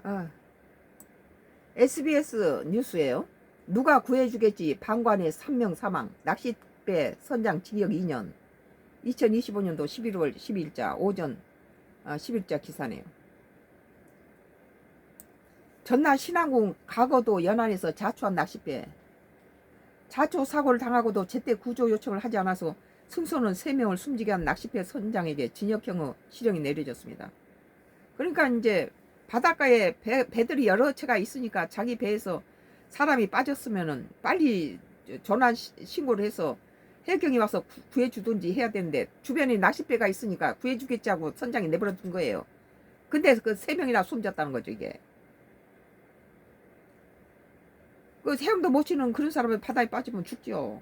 아, SBS 뉴스예요. 누가 구해주겠지 방관의 3명 사망 낚싯배 선장 징역 2년 2025년도 11월 12일자 오전 10일자 기사네요. 전남 신안군 가거도 연안에서 자초한 낚싯배 자초 사고를 당하고도 제때 구조 요청을 하지 않아서 승소는 3명을 숨지게 한 낚싯배 선장에게 징역형의 실형이 내려졌습니다. 그러니까 이제 바닷가에 배들이 여러 채가 있으니까 자기 배에서 사람이 빠졌으면은 빨리 전화 신고를 해서 해경이 와서 구해주든지 해야 되는데 주변에 낚싯배가 있으니까 구해주겠지 하고 선장이 내버려 둔 거예요. 근데 그 3명이나 숨졌다는 거죠, 이게. 그 헤엄도 못 치는 그런 사람이 바다에 빠지면 죽죠.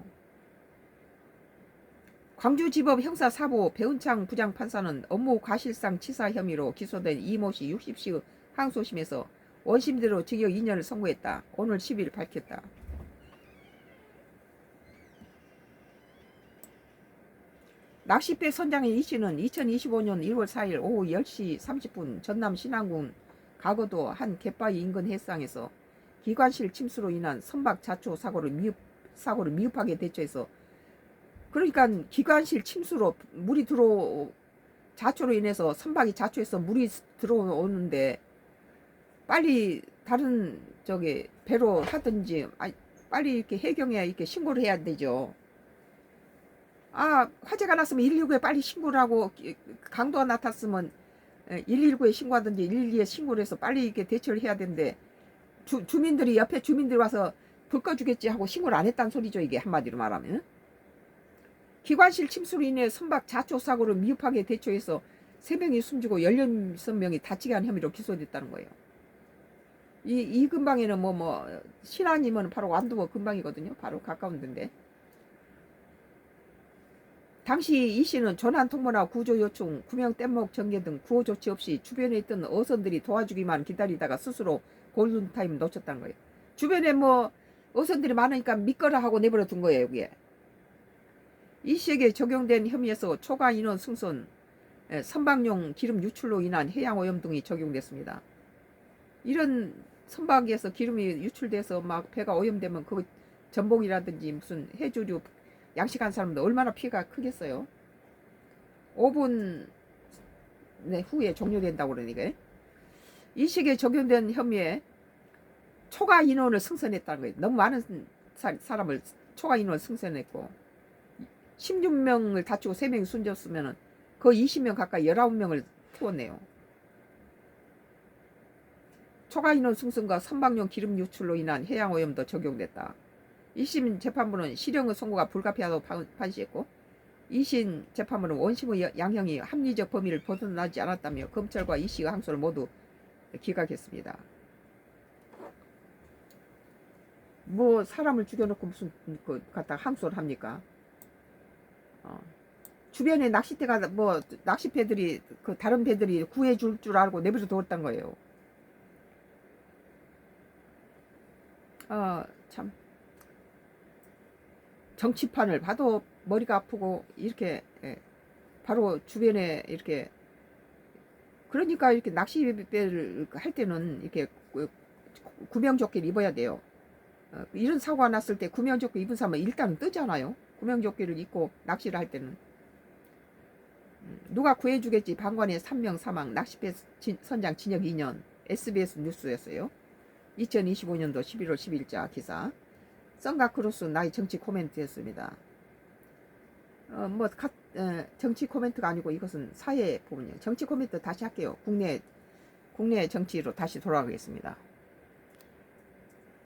광주지법 형사4부 배운창 부장판사는 업무 과실상 치사 혐의로 기소된 이모 씨 60시 항소심에서 원심대로 징역 2년을 선고했다. 오늘 10일 밝혔다. 낚싯배 선장인 이 씨는 2025년 1월 4일 오후 10시 30분 전남 신안군 가거도 한 갯바위 인근 해상에서 기관실 침수로 인한 선박 자초 사고를 미흡하게 대처해서, 그러니까 기관실 침수로 물이 자초로 인해서 선박이 자초해서 물이 들어오는데 빨리 다른 배로 하든지 빨리 이렇게 해경에 이렇게 신고를 해야 되죠. 화재가 났으면 119에 빨리 신고를 하고 강도가 나탔으면 119에 신고하든지 112에 신고를 해서 빨리 이렇게 대처를 해야 되는데 주민들이 옆에 주민들이 와서 불 꺼주겠지 하고 신고를 안 했다는 소리죠. 이게 한마디로 말하면 기관실 침수로 인해 선박 자초 사고를 미흡하게 대처해서 3명이 숨지고 16명이 다치게 한 혐의로 기소됐다는 거예요. 이 근방에는 신안이면 바로 완도 근방이거든요. 바로 가까운 데인데 당시 이 씨는 전환 통보나 구조 요청, 구명 뗏목 전개 등 구호 조치 없이 주변에 있던 어선들이 도와주기만 기다리다가 스스로 골든타임 놓쳤다는 거예요. 주변에 어선들이 많으니까 믿거라 하고 내버려 둔 거예요. 여기에 이 씨에게 적용된 혐의에서 초과 인원 승선, 선박용 기름 유출로 인한 해양 오염 등이 적용됐습니다. 이런 선박에서 기름이 유출돼서 막 배가 오염되면 그 전복이라든지 무슨 해조류 양식한 사람들 얼마나 피해가 크겠어요. 5분 후에 종료된다고 그러니까 이 식에 적용된 혐의에 초과 인원을 승선했다는 거예요. 너무 많은 사람을 초과 인원을 승선했고 16명을 다치고 3명이 숨졌으면 거의 20명 가까이 19명을 태웠네요. 초과 인원 승선과 선박용 기름 유출로 인한 해양 오염도 적용됐다. 1심 재판부는 실형의 선고가 불가피하다고 판시했고 2심 재판부는 원심의 양형이 합리적 범위를 벗어나지 않았다며 검찰과 이 씨의 항소를 모두 기각했습니다. 사람을 죽여놓고 무슨 갖다 항소를 합니까? 주변에 낚싯대가 낚싯배들이 다른 배들이 구해줄 줄 알고 내버려 뒀단 거예요. 참 정치판을 봐도 머리가 아프고 이렇게 바로 주변에 이렇게 그러니까 이렇게 낚시배를 할 때는 이렇게 구명조끼를 입어야 돼요. 이런 사고가 났을 때 구명조끼 입은 사람은 일단은 뜨잖아요. 구명조끼를 입고 낚시를 할 때는 누가 구해주겠지 방관의 3명 사망 낚싯배 선장 징역 2년 SBS 뉴스였어요. 2025년도 11월 10일자 기사. 썬가크로스 나의 정치 코멘트였습니다. 정치 코멘트가 아니고 이것은 사회 부분이에요. 정치 코멘트 다시 할게요. 국내 정치로 다시 돌아가겠습니다.